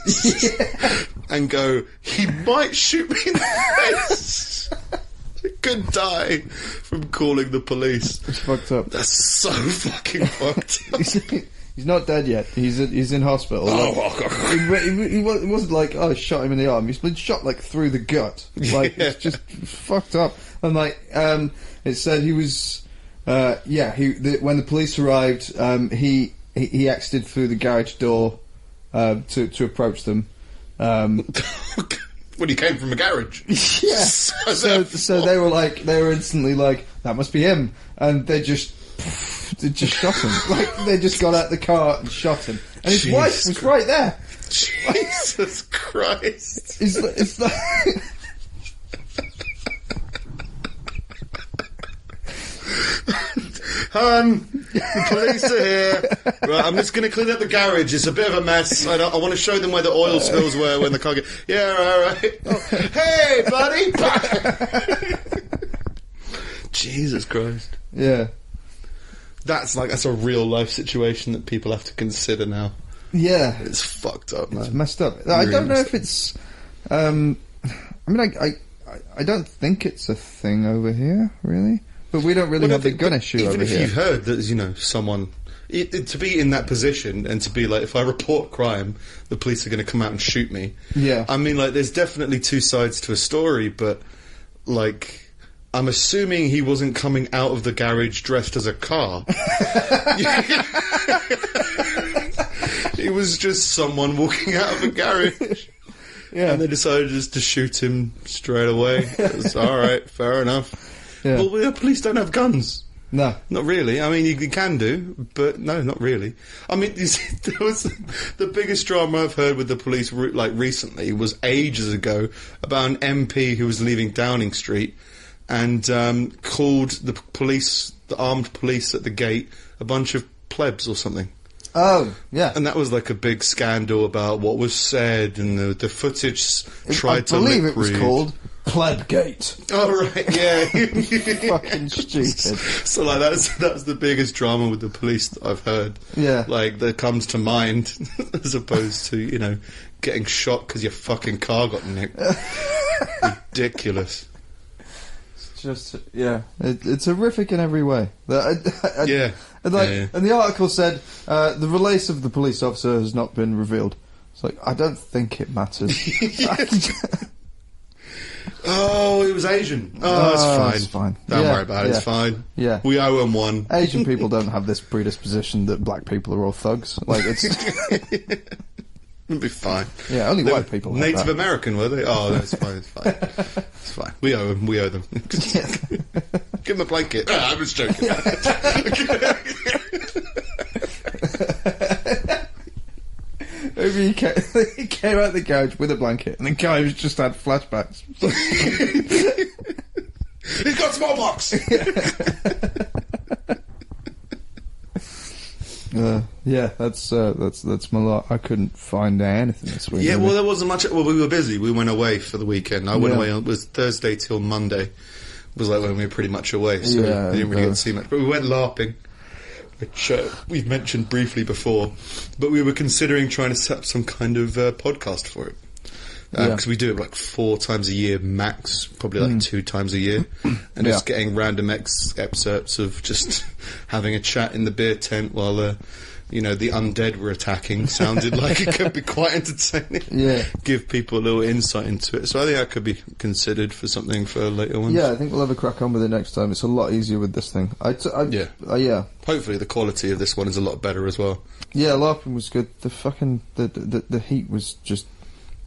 and go, he might shoot me in the face? I could die from calling the police. It's fucked up. That's so fucking fucked up. He's not dead yet. He's in hospital. He wasn't like, oh, I shot him in the arm. He's been shot, like, through the gut. Like, it's just fucked up. And, like, it said he was... when the police arrived, he exited through the garage door to approach them. When he came from a garage. Yeah. So they were instantly like, that must be him. And they just shot him. Like, they just got out the car and shot him. And his wife was right there. Jesus Christ. It's like... The police are here. Right, I'm just going to clean up the garage. It's a bit of a mess. I want to show them where the oil spills were when the car gets... Yeah, right. Oh, hey, buddy! Jesus Christ. Yeah. That's a real life situation that people have to consider now. Yeah. It's fucked up, man. It's messed up. I don't know if it's... I mean, I don't think it's a thing over here, really. But we don't really have the gun issue over here. Even if you've heard that, someone... to be in that position and to be like, if I report crime, the police are going to come out and shoot me. Yeah. I mean, like, there's definitely two sides to a story, but, like... I'm assuming he wasn't coming out of the garage dressed as a car. He was just someone walking out of a garage. Yeah. And they decided just to shoot him straight away. It was alright, fair enough. Yeah. Well, the police don't have guns. No. Not really. I mean, you can do, but no, not really. I mean, you see, there was the biggest drama I've heard with the police, like, recently was ages ago about an MP who was leaving Downing Street and called the police, the armed police at the gate, a bunch of plebs or something. Oh, yeah. And that was like a big scandal about what was said, and the footage tried to look I believe it was rude. called Plebgate. Oh, right, yeah. Fucking stupid. So, like, that's the biggest drama with the police that I've heard. Yeah. Like, that comes to mind, as opposed to, you know, getting shot because your fucking car got nicked. Ridiculous. Just, yeah, it's horrific in every way. Yeah. And, and the article said the race of the police officer has not been revealed. It's like, I don't think it matters. Oh, he was Asian. Oh, it's fine. Don't worry about it. It's fine. Yeah, we owe him one. Asian people don't have this predisposition that black people are all thugs. Like, it's. It'll be fine. Yeah, only white people. Native American, were they? Oh, that's fine. It's fine. It's fine. We owe them. We owe them. Give him a blanket. I was joking. Maybe he came out the garage with a blanket, and the guy who's just had flashbacks. He's got smallpox. Yeah, that's my lot. I couldn't find anything this week. Yeah, well, there wasn't much. Well, we were busy. We went away for the weekend. I went away. It was Thursday till Monday. Was like when we were pretty much away, so we didn't really get to see much. But we went LARPing, which we've mentioned briefly before. But we were considering trying to set up some kind of podcast for it. Because we do it like 4 times a year max, probably like 2 times a year, and just getting random excerpts of just having a chat in the beer tent while the undead were attacking sounded like it could be quite entertaining. Yeah, give people a little insight into it. So I think that could be considered for something for later ones. Yeah, I think we'll have a crack on with it next time. It's a lot easier with this thing. Yeah. Hopefully the quality of this one is a lot better as well. Yeah, LARPing was good. The fucking the heat was just.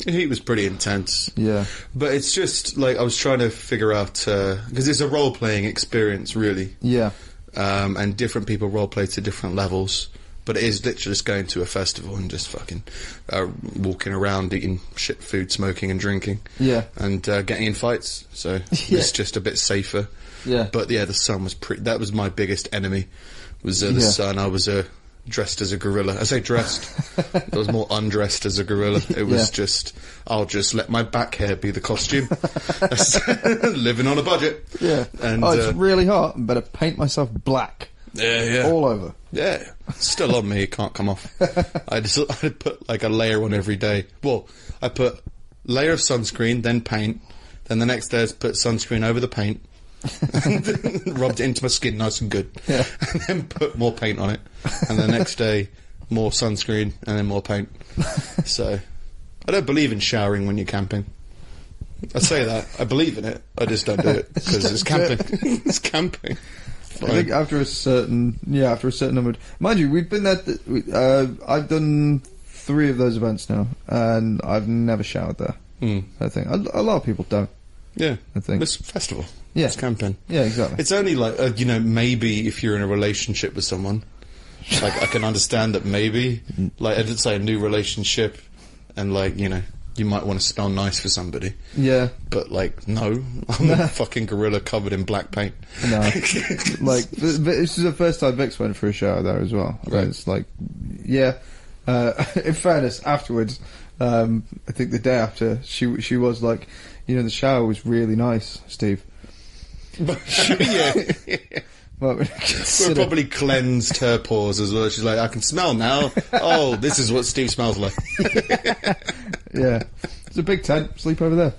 The heat was pretty intense. Yeah. But it's just, like, I was trying to figure out, because it's a role-playing experience, really. Yeah. And different people role-play to different levels. But it is literally just going to a festival and just fucking walking around, eating shit food, smoking and drinking. Yeah. And getting in fights. So it's just a bit safer. Yeah. But, yeah, the sun was that was my biggest enemy, was the sun. I was dressed as a gorilla. I say dressed. I was more undressed as a gorilla. It was just, I'll just let my back hair be the costume. Living on a budget. Yeah. And, it's really hot. I better paint myself black. Yeah. All over. Yeah. It's still on me. It can't come off. I put like a layer on every day. Well, I put layer of sunscreen, then paint. Then the next day I put sunscreen over the paint. Rubbed it into my skin nice and good, and then put more paint on it, and the next day more sunscreen and then more paint. So I don't believe in showering when you're camping. I say that I believe in it, I just don't do it because it's camping. It's camping. Fine. I think after a certain number, mind you, we've been there. I've done 3 of those events now, and I've never showered there. I think a lot of people don't. Yeah, I think it's a festival. Yeah, it's camping. Yeah, exactly. It's only like maybe if you're in a relationship with someone, like I can understand that maybe, like I did say a new relationship, and like you might want to smell nice for somebody. Yeah, but like no, I'm a fucking gorilla covered in black paint. No, like this is the first time Vix went for a shower there as well. Right. It's like, yeah. In fairness, afterwards, I think the day after, she was like, the shower was really nice, Steve. Yeah. Well, we probably cleansed her pores as well. She's like, I can smell now. Oh, this is what Steve smells like. Yeah. It's a big tent. Sleep over there.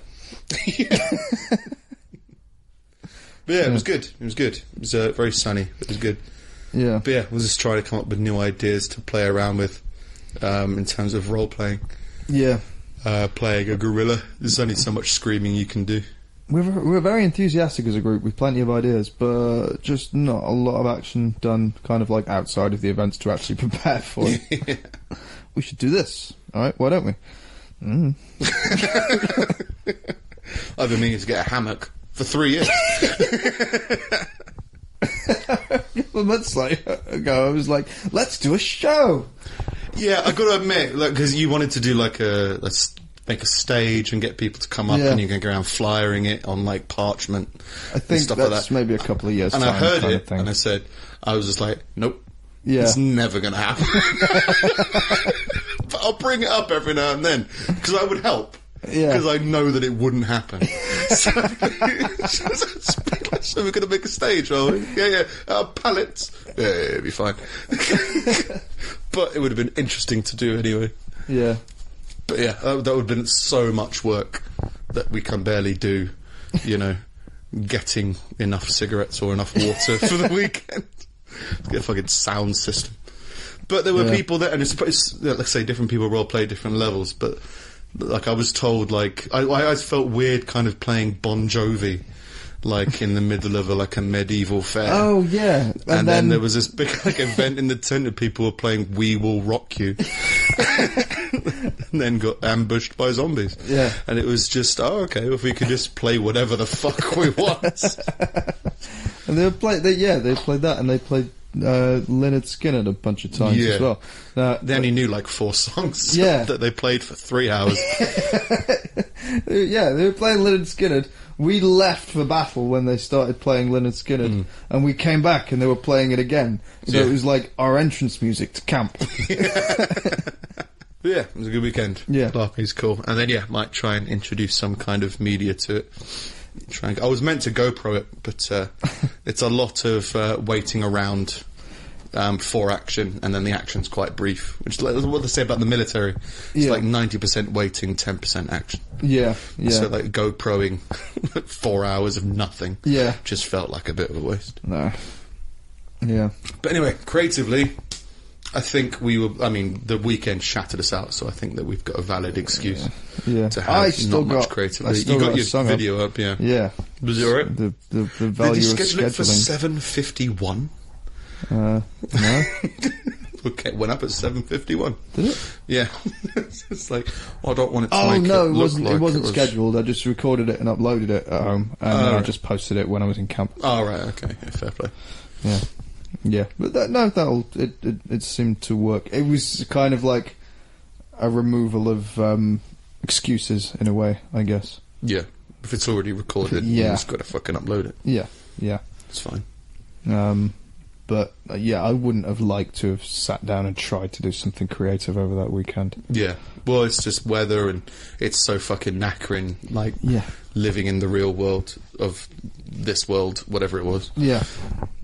But yeah, it was good. It was good. It was very sunny. It was good. Yeah. But yeah, we'll just try to come up with new ideas to play around with in terms of role-playing. Yeah. Playing a gorilla. There's only so much screaming you can do. We're very enthusiastic as a group with plenty of ideas, but just not a lot of action done kind of like outside of the events to actually prepare for it. Yeah. We should do this. Alright, why don't we? I've been meaning to get a hammock for 3 years. a couple of months ago, I was like, let's do a show. Yeah, I got to admit, because you wanted to do let's make a stage and get people to come up, and you can go around flyering it on like parchment. I think stuff that's like that. maybe a couple of years. And time I heard kind it, of thing. and I was just like, nope. Yeah. It's never going to happen. But I'll bring it up every now and then, because I would help. Yeah. Because I know that it wouldn't happen. So we're going to make a stage, are we? Yeah. Pallets. Yeah, it'd be fine. But it would have been interesting to do anyway. Yeah. But yeah, that would have been so much work that we can barely do, getting enough cigarettes or enough water for the weekend. Get a fucking sound system. But there were people there, and it's let's say different people role play different levels, but like I was told, like I felt weird kind of playing Bon Jovi, like in the middle of a medieval fair. Oh yeah, and then there was this big event in the tent and people were playing "We Will Rock You," and then got ambushed by zombies. Yeah, and it was just okay, if we could just play whatever the fuck we want. And they played that, and they played Lynyrd Skynyrd a bunch of times as well. They only knew like 4 songs that they played for 3 hours. Yeah, they were playing Lynyrd Skynyrd. We left for battle when they started playing Lynyrd Skynyrd, and we came back and they were playing it again. So it was like our entrance music to camp. Yeah, it was a good weekend. Yeah. Larpy's cool. And then, might try and introduce some kind of media to it. I was meant to GoPro it, but it's a lot of waiting around for action, and then the action's quite brief, which is like what they say about the military. It's like 90% waiting, 10% action. Yeah. So like GoProing 4 hours of nothing just felt like a bit of a waste. No. Yeah. But anyway, creatively, I think the weekend shattered us out, so I think that we've got a valid excuse to have not much creativity. You got your video up, yeah. Yeah. Was it alright? The value Did you of schedule it for scheduling. 7:51? No. Okay, went up at 7:51. Did it? Yeah. It's like, I don't want it to it wasn't scheduled. I just recorded it and uploaded it at home, and then I just posted it when I was in camp. Oh, right, okay. Yeah, fair play. Yeah, but it seemed to work. It was kind of like a removal of excuses in a way, I guess. Yeah, if it's already recorded, you just got to fucking upload it. Yeah. It's fine. But I wouldn't have liked to have sat down and tried to do something creative over that weekend. Yeah, well, it's just weather, and it's so fucking knackering, like living in the real world of this world, whatever it was. Yeah.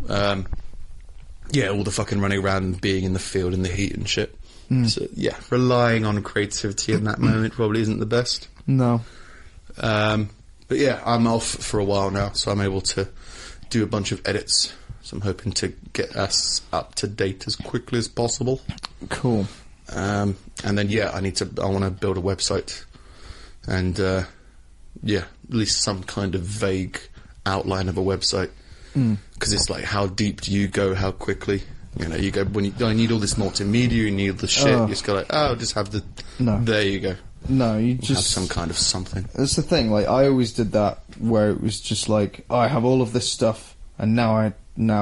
All the fucking running around and being in the field in the heat and shit. So, relying on creativity in that moment probably isn't the best. No. But I'm off for a while now, so I'm able to do a bunch of edits. So I'm hoping to get us up to date as quickly as possible. Cool. And then, I want to build a website. And, at least some kind of vague outline of a website. Because it's like, how deep do you go? How quickly? You go when I need all this multimedia. You need the shit. You just go like, just have the. No. There you go. No, you just have some kind of something. That's the thing. Like I always did that, where it was just like, I have all of this stuff, and now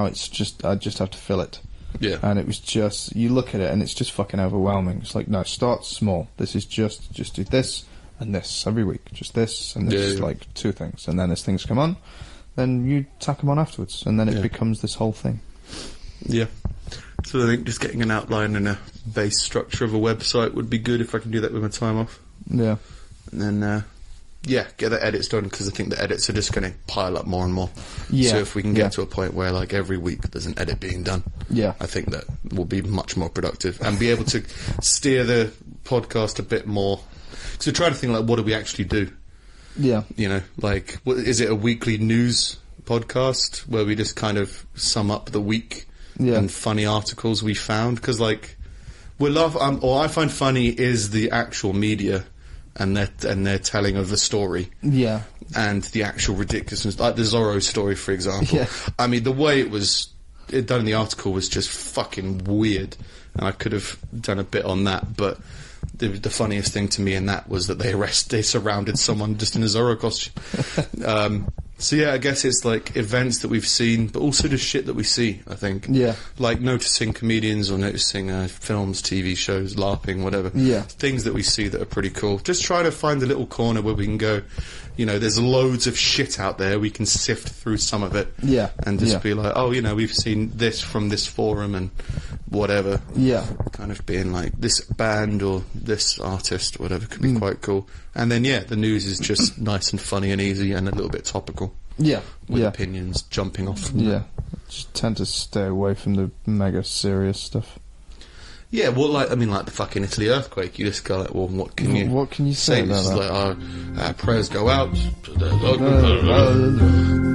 it's just I just have to fill it. Yeah. And it was just, you look at it and it's just fucking overwhelming. It's like, no, start small. This is just do this and this every week. Just this and this, like 2 things, and then as things come on, then you tack them on afterwards, and then it becomes this whole thing. Yeah. So I think just getting an outline and a base structure of a website would be good if I can do that with my time off. Yeah. And then, get the edits done, because I think the edits are just going to pile up more and more. Yeah. So if we can get to a point where, like, every week there's an edit being done, I think that will be much more productive and be able to steer the podcast a bit more. So try to think, like, what do we actually do? Yeah. Like, is it a weekly news podcast where we just kind of sum up the week and funny articles we found? Because, like, I find funny is the actual media and their telling of the story. Yeah. And the actual ridiculousness, like the Zorro story, for example. Yeah. I mean, the way it was done in the article was just fucking weird, and I could have done a bit on that, but the funniest thing to me in that was that they surrounded someone just in a Zorro costume. So yeah, I guess it's like events that we've seen, but also just shit that we see, I think. Yeah. Like noticing comedians or noticing films, TV shows, LARPing, whatever. Yeah. Things that we see that are pretty cool. Just try to find a little corner where we can go, you know, there's loads of shit out there, we can sift through some of it. Yeah. And just be like, oh, you know, we've seen this from this forum and whatever. Yeah. Kind of being like, this band or this artist, whatever, could be quite cool. And then, yeah, the news is just nice and funny and easy and a little bit topical. Yeah. With opinions jumping off from that. Just tend to stay away from the mega serious stuff. Yeah, well, like, I mean, like the fucking Italy earthquake, you just go like, well, what can you say about that? Like, our prayers go out to the